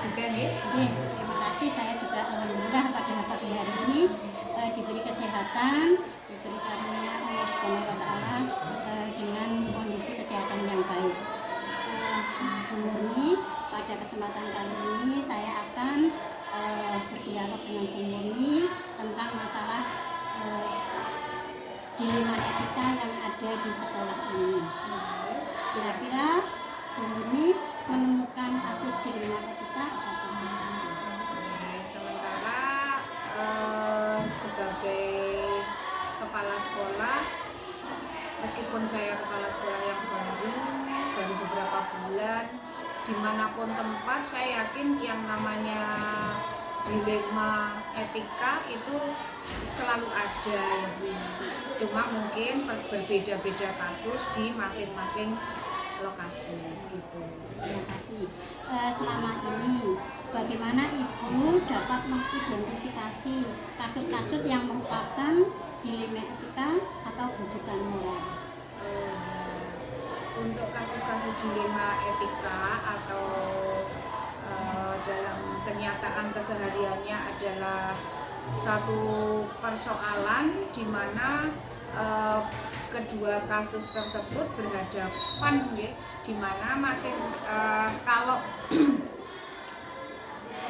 juga nggih. Terima kasih. Saya juga alhamdulillah pada pagi hari ini diberi kesehatan, diberi karunia Allah Subhanahu wa taala dengan kondisi kesehatan yang baik. Bu Murni, pada kesempatan kali ini saya akan berdialog dengan Bu Murni tentang masalah dilema etika yang ada di sekolah ini. Kira-kira Bu Murni menemukan kasus dilema etika apa? Sementara sebagai kepala sekolah, meskipun saya kepala sekolah yang baru beberapa bulan, dimanapun tempat saya yakin yang namanya dilema etika itu selalu ada ya Bu. Cuma mungkin berbeda-beda kasus di masing-masing lokasi gitu. Terima kasih. Selama ini bagaimana Ibu dapat mengidentifikasi kasus-kasus yang merupakan dilema etika atau rujukan moral? Untuk kasus-kasus dilema etika atau dalam kenyataan kesehariannya adalah suatu persoalan di mana kedua kasus tersebut berhadapan, di mana masing kalau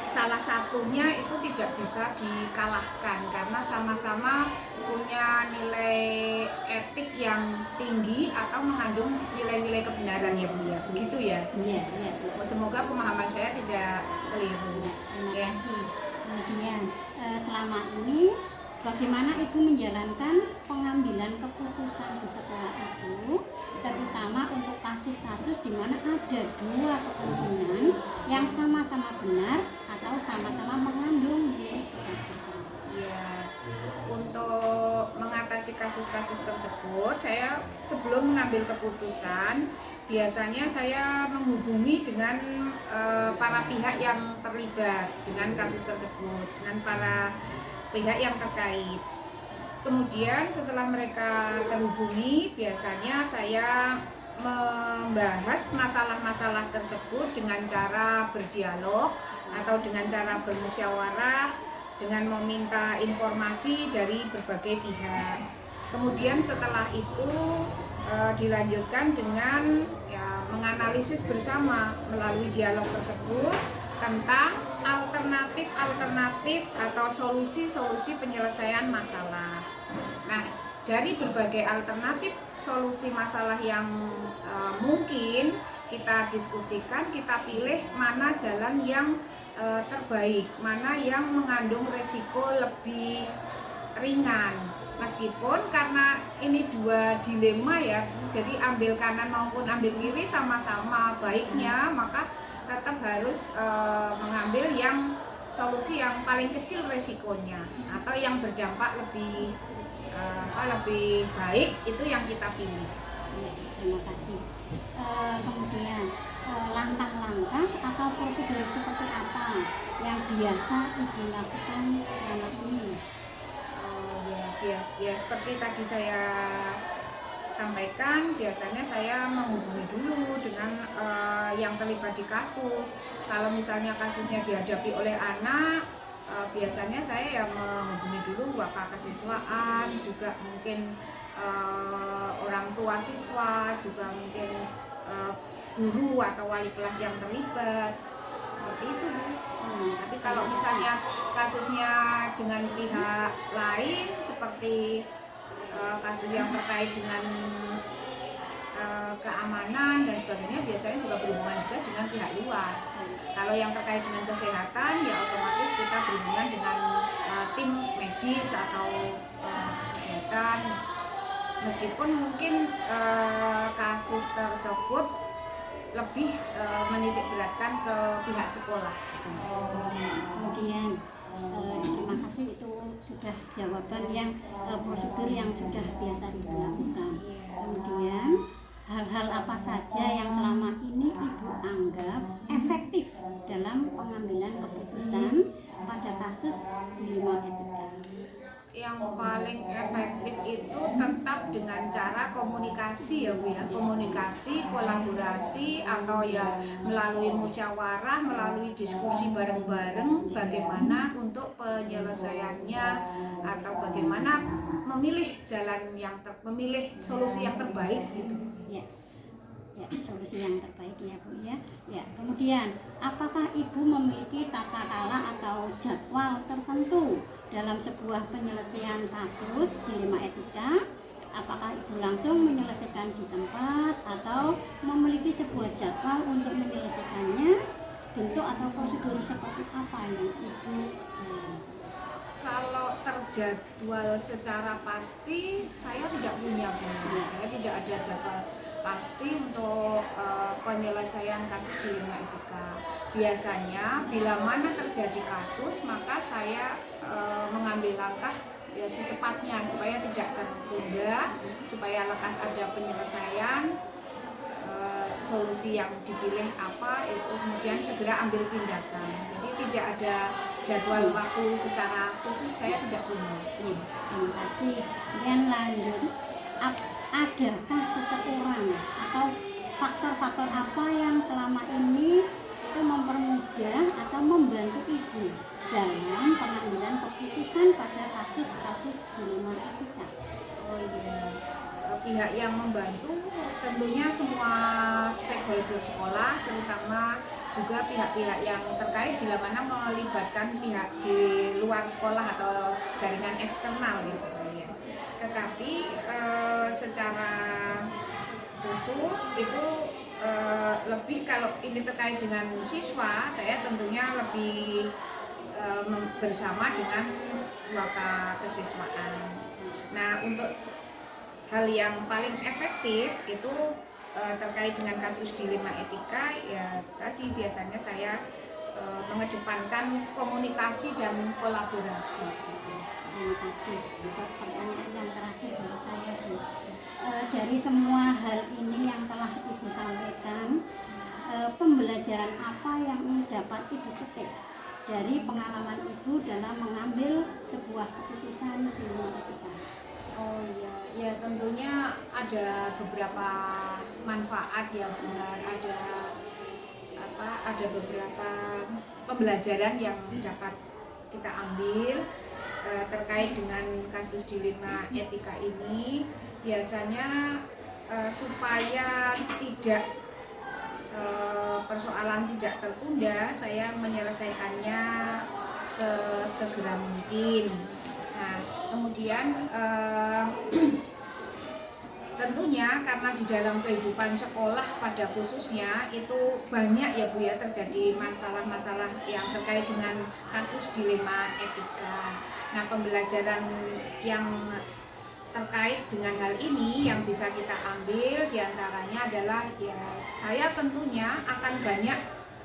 salah satunya itu tidak bisa dikalahkan karena sama-sama punya nilai etik yang tinggi atau mengandung nilai-nilai kebenaran ya Bu ya. Begitu ya? Iya. Semoga pemahaman saya tidak keliru. Terima kasih. Kemudian selama ini bagaimana Ibu menjalankan pengambilan keputusan di sekolah Ibu, terutama untuk kasus-kasus di mana ada dua kepentingan yang sama-sama benar atau sama-sama mengandung nilai kebajikan? Ya, untuk mengatasi kasus-kasus tersebut, saya sebelum mengambil keputusan, biasanya saya menghubungi dengan para pihak yang terlibat dengan kasus tersebut, dengan para pihak yang terkait. Kemudian setelah mereka terhubungi, biasanya saya membahas masalah-masalah tersebut dengan cara berdialog atau dengan cara bermusyawarah, dengan meminta informasi dari berbagai pihak. Kemudian setelah itu dilanjutkan dengan menganalisis bersama melalui dialog tersebut tentang alternatif atau solusi-solusi penyelesaian masalah. Nah, dari berbagai alternatif solusi masalah yang mungkin kita diskusikan, kita pilih mana jalan yang terbaik, mana yang mengandung resiko lebih ringan. Meskipun karena ini dua dilema ya, jadi ambil kanan maupun ambil kiri sama-sama baiknya, maka tetap harus mengambil yang solusi yang paling kecil resikonya atau yang berdampak lebih baik, itu yang kita pilih. Terima kasih. Kemudian langkah-langkah atau prosedur seperti apa yang biasa Ibu lakukan selama ini? Ya seperti tadi saya sampaikan, biasanya saya menghubungi dulu dengan yang terlibat di kasus. Kalau misalnya kasusnya dihadapi oleh anak, biasanya saya menghubungi dulu bapak kesiswaan, juga mungkin orang tua siswa, juga mungkin guru atau wali kelas yang terlibat, seperti itu Bu. Tapi kalau misalnya kasusnya dengan pihak lain seperti kasus yang terkait dengan keamanan dan sebagainya, biasanya juga berhubungan juga dengan pihak luar. Kalau yang terkait dengan kesehatan, ya otomatis kita berhubungan dengan tim medis atau kesehatan. Meskipun mungkin kasus tersebut lebih menitik beratkan ke pihak sekolah. Kemudian terima kasih, itu sudah jawaban yang prosedur yang sudah biasa dilakukan. Kemudian hal-hal apa saja yang selama ini Ibu anggap efektif dalam pengambilan keputusan pada kasus dilema etika? yang paling efektif itu tetap dengan cara komunikasi ya Bu ya, komunikasi, kolaborasi, atau ya melalui musyawarah, melalui diskusi bareng-bareng bagaimana untuk penyelesaiannya, atau bagaimana memilih memilih solusi yang terbaik gitu. Ya. Ya, solusi yang terbaik ya Bu ya. Ya, kemudian apakah Ibu memiliki tata cara atau jadwal tertentu dalam sebuah penyelesaian kasus dilema etika? Apakah Ibu langsung menyelesaikan di tempat atau memiliki sebuah jadwal untuk menyelesaikannya? Bentuk atau prosedur seperti apa yang Ibu jalankan? Kalau terjadwal secara pasti saya tidak punya Bu. Saya tidak ada jadwal pasti untuk penyelesaian kasus dilema etika. Biasanya bila mana terjadi kasus, maka saya mengambil langkah ya secepatnya supaya tidak tertunda, supaya lekas ada penyelesaian. Solusi yang dipilih apa itu kemudian segera ambil tindakan. Jadi tidak ada jadwal waktu secara khusus, saya tidak punya. Terima kasih. Kemudian lanjut, adakah seseorang atau faktor-faktor apa yang selama ini itu mempermudah atau membantu Ibu dalam pengambilan keputusan pada kasus-kasus dilema etika? Oh iya, pihak yang membantu tentunya semua stakeholder sekolah, terutama juga pihak-pihak yang terkait bila mana melibatkan pihak di luar sekolah atau jaringan eksternal gitu ya. Tetapi secara khusus itu lebih kalau ini terkait dengan siswa, saya tentunya lebih bersama dengan waka kesiswaan. Nah, untuk hal yang paling efektif itu terkait dengan kasus dilema etika, ya tadi biasanya saya mengedepankan komunikasi dan kolaborasi gitu. Terima kasih. Untuk pertanyaan yang terakhir dari saya Bu, dari semua hal ini yang telah Ibu sampaikan, pembelajaran apa yang dapat Ibu petik dari pengalaman Ibu dalam mengambil sebuah keputusan dilema etika? Oh iya, ya tentunya ada beberapa manfaat ya benar, ada beberapa pembelajaran yang dapat kita ambil terkait dengan kasus dilema etika ini. Biasanya supaya tidak persoalan tidak tertunda, saya menyelesaikannya sesegera mungkin. Nah, kemudian tentunya karena di dalam kehidupan sekolah pada khususnya itu banyak ya Bu ya terjadi masalah-masalah yang terkait dengan kasus dilema etika. Nah, pembelajaran yang terkait dengan hal ini yang bisa kita ambil diantaranya adalah ya saya tentunya akan banyak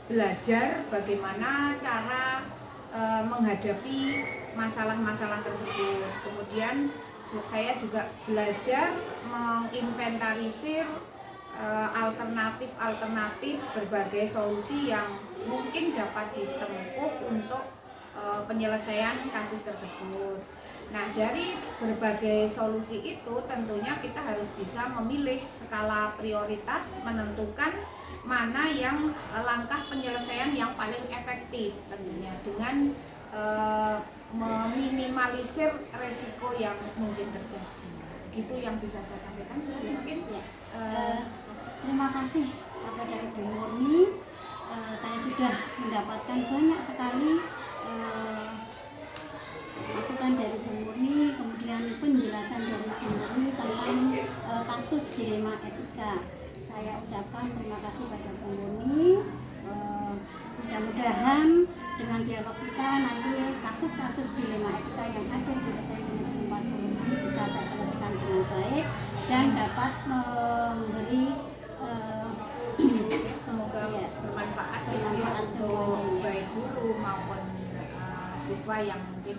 belajar bagaimana cara menghadapi masalah-masalah tersebut. Kemudian saya juga belajar menginventarisir alternatif berbagai solusi yang mungkin dapat ditempuh untuk penyelesaian kasus tersebut. Nah, dari berbagai solusi itu tentunya kita harus bisa memilih skala prioritas, menentukan mana yang langkah penyelesaian yang paling efektif tentunya dengan meminimalisir resiko yang mungkin terjadi. Gitu yang bisa saya sampaikan mungkin. Ya. Terima kasih kepada Ibu Murni. Saya sudah mendapatkan banyak sekali masukan dari Bu Murni, kemudian penjelasan dari Bu Murni tentang kasus dilema etika. Saya ucapkan terima kasih pada Bu Murni. Mudah-mudahan dengan dialog kita nanti kasus-kasus dilema etika yang ada di SMP Negeri 40 bisa terselesaikan dengan baik dan dapat memberi semoga bermanfaat ya untuk baik guru maupun siswa yang mungkin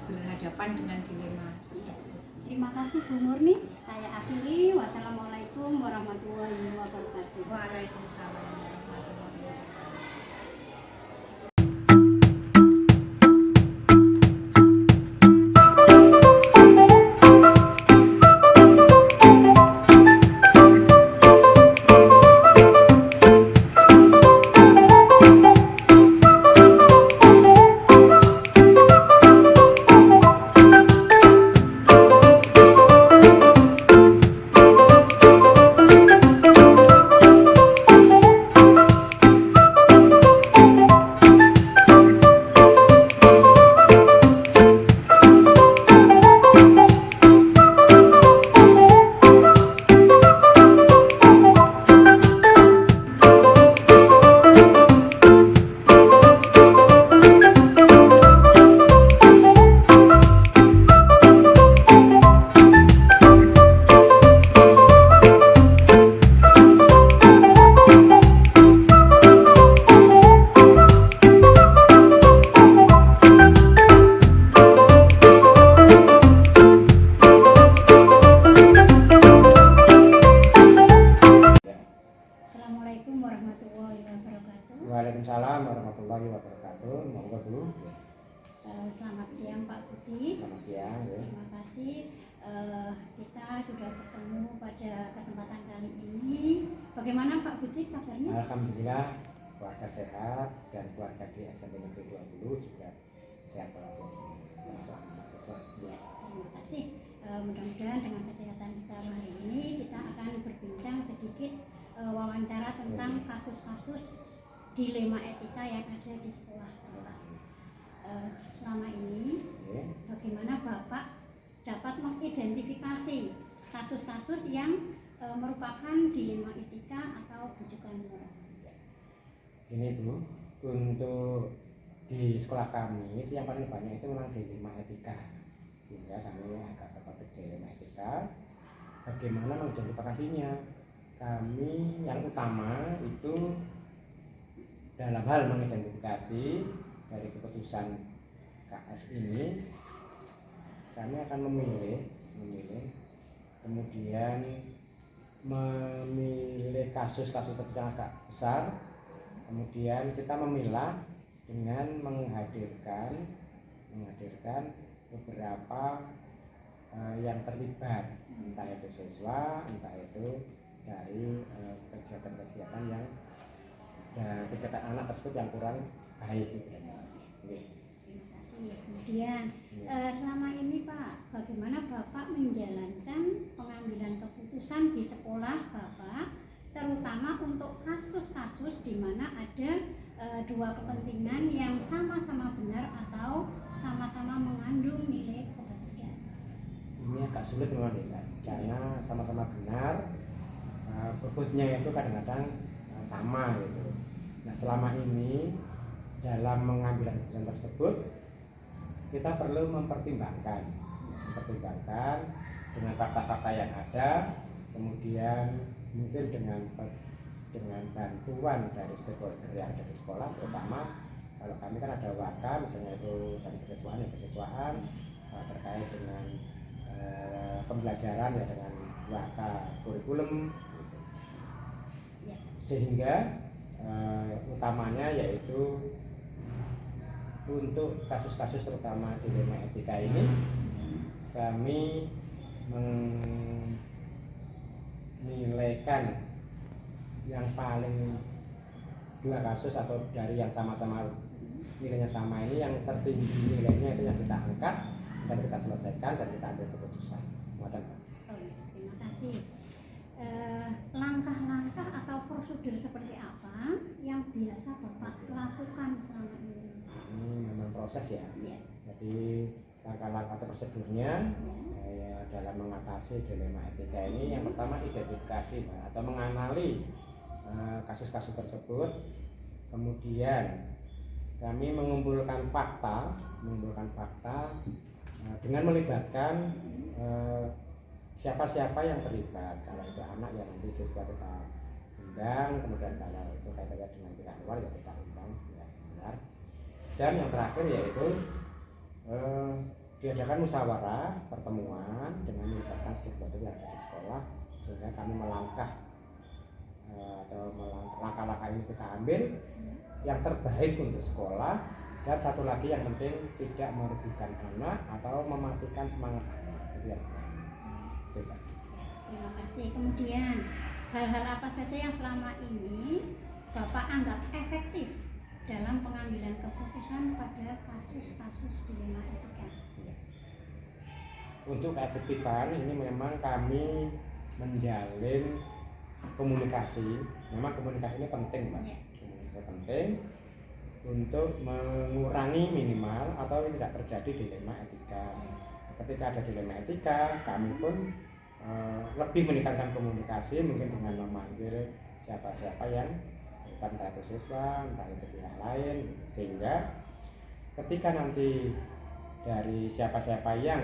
berhadapan dengan dilema tersebut. Terima kasih Bu Murni. Saya akhiri. Wassalamualaikum warahmatullahi wabarakatuh. Waalaikumsalam. Waalaikumsalam warahmatullahi wabarakatuh. Monggo Bu. Selamat siang Pak Budi. Selamat siang. Ya. Terima kasih. Kita sudah bertemu pada kesempatan kali ini. Bagaimana Pak Budi kabarnya? Alhamdulillah keluarga sehat dan keluarga di SMP Negeri 20 juga sehat walafiat semua. Termasuk mahasiswa. Ya. Terima kasih. Mudah-mudahan dengan kesehatan kita hari ini kita akan berbincang sedikit wawancara tentang kasus-kasus dilema etika yang ada di sekolah Bapak. Selama ini bagaimana Bapak dapat mengidentifikasi kasus-kasus yang merupakan dilema etika atau bujukan moral? Gini Bu, untuk di sekolah kami itu yang paling banyak itu memang dilema etika, sehingga kami agak bertopik dilema etika. Bagaimana mengidentifikasinya? Kami yang utama itu dalam hal mengidentifikasi dari keputusan KS ini, kami akan memilih kemudian memilih kasus-kasus terkecil agak besar, kemudian kita memilah dengan menghadirkan beberapa yang terlibat, entah itu siswa, entah itu dari kegiatan-kegiatan yang kegiatan anak tersebut yang kurang baik gitu. Terima kasih. Kemudian selama ini Pak, bagaimana Bapak menjalankan pengambilan keputusan di sekolah Bapak, terutama untuk kasus-kasus di mana ada dua kepentingan yang sama-sama benar atau sama-sama mengandung nilai kebajikan? Ini agak sulit memang ya, karena sama-sama benar, bobotnya itu kadang-kadang sama gitu. Nah selama ini dalam mengambil keputusan tersebut kita perlu mempertimbangkan dengan fakta-fakta yang ada, kemudian mungkin dengan bantuan dari stakeholder yang ada di sekolah, terutama kalau kami kan ada waka, misalnya itu dari kesiswaan terkait dengan pembelajaran ya dengan waka kurikulum gitu. Sehingga utamanya yaitu untuk kasus-kasus terutama dilema etika ini kami menilaikan yang paling dua kasus atau dari yang sama-sama nilainya sama ini yang tertinggi nilainya itu yang kita angkat dan kita selesaikan dan kita ambil keputusan. Terima kasih. Langkah-langkah atau prosedur seperti apa yang biasa Bapak lakukan selama ini? Ini memang proses ya. Jadi langkah-langkah atau prosedurnya dalam mengatasi dilema etika ini yang pertama identifikasi atau mengenali kasus-kasus tersebut, kemudian kami mengumpulkan fakta dengan melibatkan siapa-siapa yang terlibat. Kalau itu anak ya nanti siswa kita undang, kemudian kalau itu kaitannya dengan pihak luar ya kita undang pihak luar. Dan yang terakhir yaitu diadakan musyawarah pertemuan dengan melibatkan stakeholder yang ada di sekolah, sehingga kami langkah ini kita ambil yang terbaik untuk sekolah, dan satu lagi yang penting tidak merugikan anak atau mematikan semangat anak. Itu yang pertama. Terima kasih. Kemudian hal-hal apa saja yang selama ini Bapak anggap efektif dalam pengambilan keputusan pada kasus-kasus dilema etika? Untuk keefektifan ini memang kami menjalin komunikasi. Memang komunikasi ini penting, Pak. Komunikasi penting untuk mengurangi minimal atau tidak terjadi dilema etika. Ketika ada dilema etika, kami pun lebih meningkatkan komunikasi, mungkin dengan memanggil siapa-siapa yang entah itu siswa, entah itu pihak lain, gitu. Sehingga ketika nanti dari siapa-siapa yang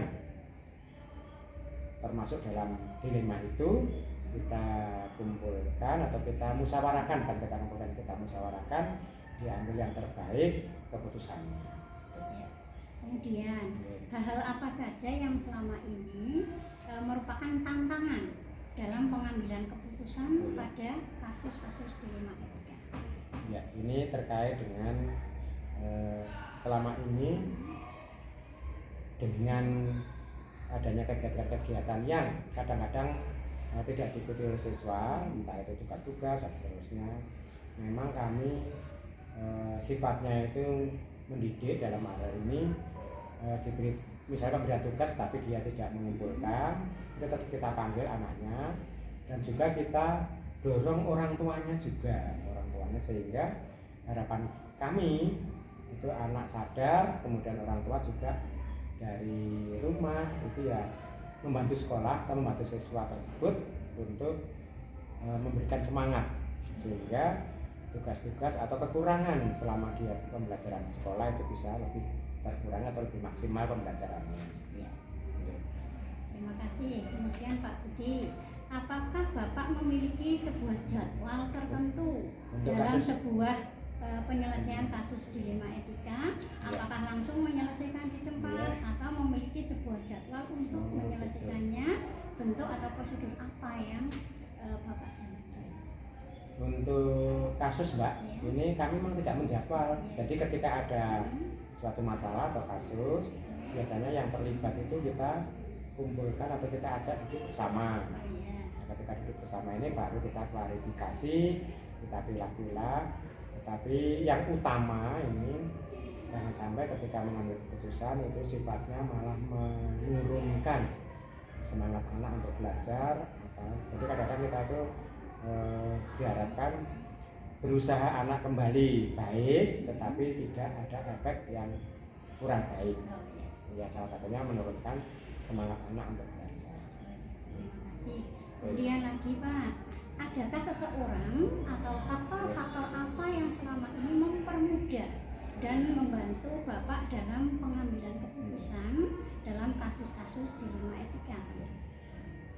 termasuk dalam dilema itu kita kumpulkan atau kita musyawarahkan, kita musyawarahkan, diambil yang terbaik keputusannya. Kemudian hal-hal apa saja yang selama ini merupakan tantangan dalam pengambilan keputusan pada kasus-kasus dilema etika? Ya, ini terkait dengan selama ini dengan adanya kegiatan-kegiatan yang kadang-kadang tidak diikuti oleh siswa, entah itu tugas-tugas dan seterusnya. Memang kami sifatnya itu mendidik, dalam hal ini diberi misalnya pemberian tugas tapi dia tidak mengumpulkan, itu tetap kita panggil anaknya, dan juga kita dorong orang tuanya sehingga harapan kami itu anak sadar, kemudian orang tua juga dari rumah itu ya membantu sekolah atau membantu siswa tersebut untuk memberikan semangat, sehingga tugas-tugas atau kekurangan selama dia pembelajaran sekolah itu bisa lebih terkurang atau lebih maksimal pembelajarannya. Ya. Terima kasih. Kemudian Pak Budi, apakah Bapak memiliki sebuah jadwal tertentu Untuk dalam kasus- sebuah penyelesaian kasus dilema etika? Apakah langsung menyelesaikan di tempat atau memiliki sebuah jadwal untuk menyelesaikannya? Bentuk atau prosedur apa yang Bapak jalankan? Untuk kasus Mbak, Ya. ini kami memang tidak menjadwal. Jadi ketika ada suatu masalah atau kasus, biasanya yang terlibat itu kita kumpulkan atau kita ajak duduk bersama. Nah, ketika duduk bersama ini baru kita klarifikasi, kita pilah-pilah. Tetapi yang utama ini jangan sampai ketika mengambil keputusan itu sifatnya malah menurunkan semangat anak untuk belajar. Jadi kadang-kadang kita itu diharapkan berusaha anak kembali baik, tetapi tidak ada efek yang kurang baik. Ya, salah satunya menurunkan semangat anak untuk belajar. Terima kasih. Kemudian lagi Pak, adakah seseorang atau faktor-faktor apa yang selama ini mempermudah dan membantu Bapak dalam pengambilan keputusan dalam kasus-kasus dilema etika?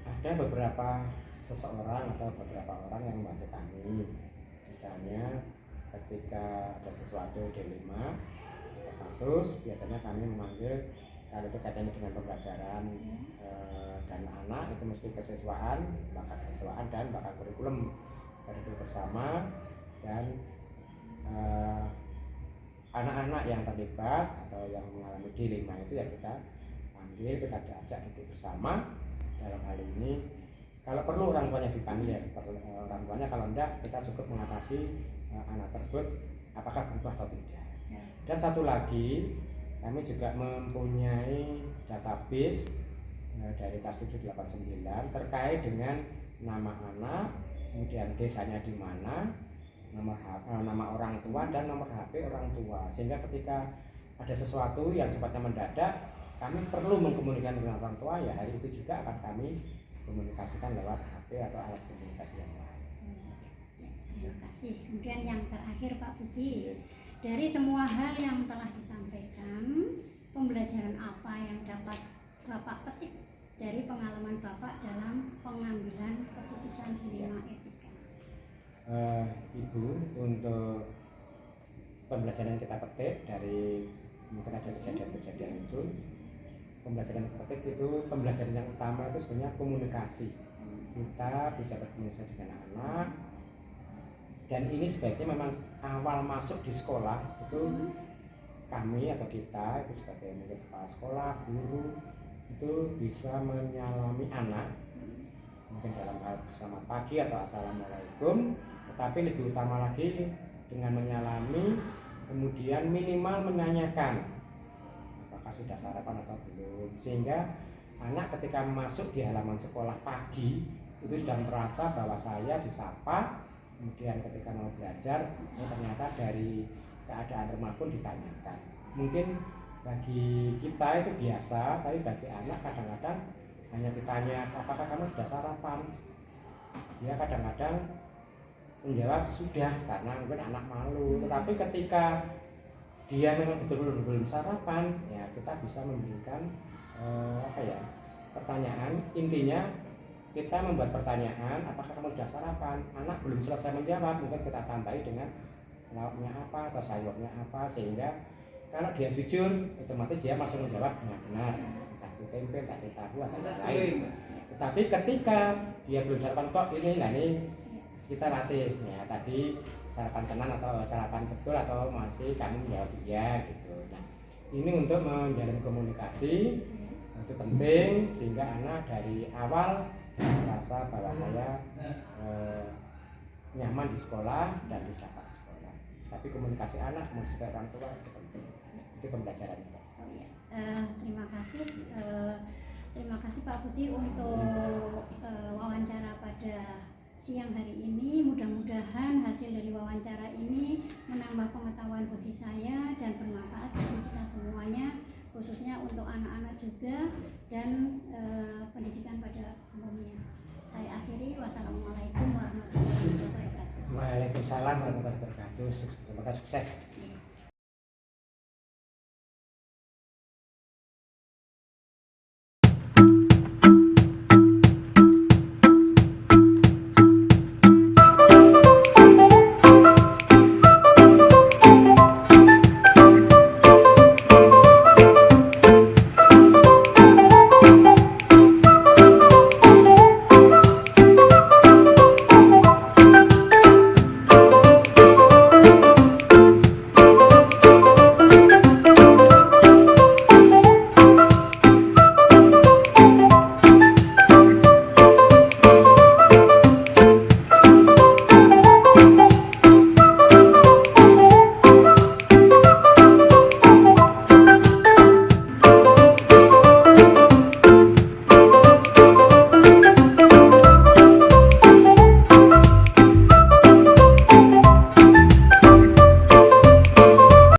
Ada beberapa seseorang atau beberapa orang yang membantu kami. Misalnya ketika ada sesuatu dilema atau kasus, biasanya kami memanggil, kalau itu kaitannya dengan pembelajaran dan anak, itu mesti kesiswaan, bakal kesiswaan dan bakal kurikulum. Kita duduk bersama dan anak-anak yang terlibat atau yang mengalami dilema itu ya kita panggil, kita ajak duduk bersama. Dalam hal ini kalau perlu orang tuanya dipanggil ya, orang tuanya, kalau enggak kita cukup mengatasi anak tersebut apakah berubah atau tidak. Dan satu lagi, kami juga mempunyai database dari kelas 789 terkait dengan nama anak, kemudian desanya di mana, nama orang tua dan nomor HP orang tua, sehingga ketika ada sesuatu yang sifatnya mendadak, kami perlu mengkomunikasikan dengan orang tua, ya hari itu juga akan kami komunikasikan lewat HP atau alat komunikasi yang lain. Terima kasih. Kemudian yang terakhir Pak Budi, dari semua hal yang telah disampaikan, pembelajaran apa yang dapat Bapak petik dari pengalaman Bapak dalam pengambilan keputusan dilema etika? Ibu, untuk pembelajaran yang kita petik dari mungkin ada kejadian-kejadian itu, pembelajaran petik itu, pembelajaran yang utama itu sebenarnya komunikasi. Kita bisa berkomunikasi dengan anak, dan ini sebaiknya memang awal masuk di sekolah itu kami atau kita itu sebagai mungkin kepala sekolah, guru itu bisa menyalami anak, mungkin dalam hal selamat pagi atau assalamualaikum, tetapi lebih utama lagi dengan menyalami, kemudian minimal menanyakan apakah sudah sarapan atau belum, sehingga anak ketika masuk di halaman sekolah pagi itu sudah merasa bahwa saya disapa. Kemudian ketika mau belajar, ternyata dari keadaan rumah pun ditanyakan. Mungkin bagi kita itu biasa, tapi bagi anak kadang-kadang hanya ditanya apakah kamu sudah sarapan. Dia kadang-kadang menjawab sudah, karena mungkin anak malu. Tetapi ketika dia memang betul-betul belum sarapan, ya kita bisa memberikan pertanyaan. Intinya kita membuat pertanyaan, apakah kamu sudah sarapan? Anak belum selesai menjawab, mungkin kita tambahi dengan lauknya apa atau sayurnya apa, sehingga kalau dia jujur, otomatis dia langsung menjawab dengan benar, entah itu tempe, entah itu tahu atau lain. Tetapi ketika dia belum sarapan kok ini kita latih, ya tadi sarapan tenan atau sarapan betul atau masih kami menjawab iya gitu. Nah, ini untuk menjalin komunikasi itu penting sehingga anak dari awal merasa bahwa saya nyaman di sekolah dan disapa di sekolah. Tapi komunikasi anak komunikasi orang tua itu penting. Itu pembelajarannya. Oh, iya. Terima kasih Pak Budi untuk wawancara pada siang hari ini. Mudah-mudahan hasil dari wawancara ini menambah pengetahuan bagi saya dan bermanfaat bagi kita semuanya, khususnya untuk anak-anak juga dan pendidikan pada umumnya. Saya akhiri. Wassalamualaikum warahmatullahi wabarakatuh. Waalaikumsalam warahmatullahi wabarakatuh. Semoga sukses.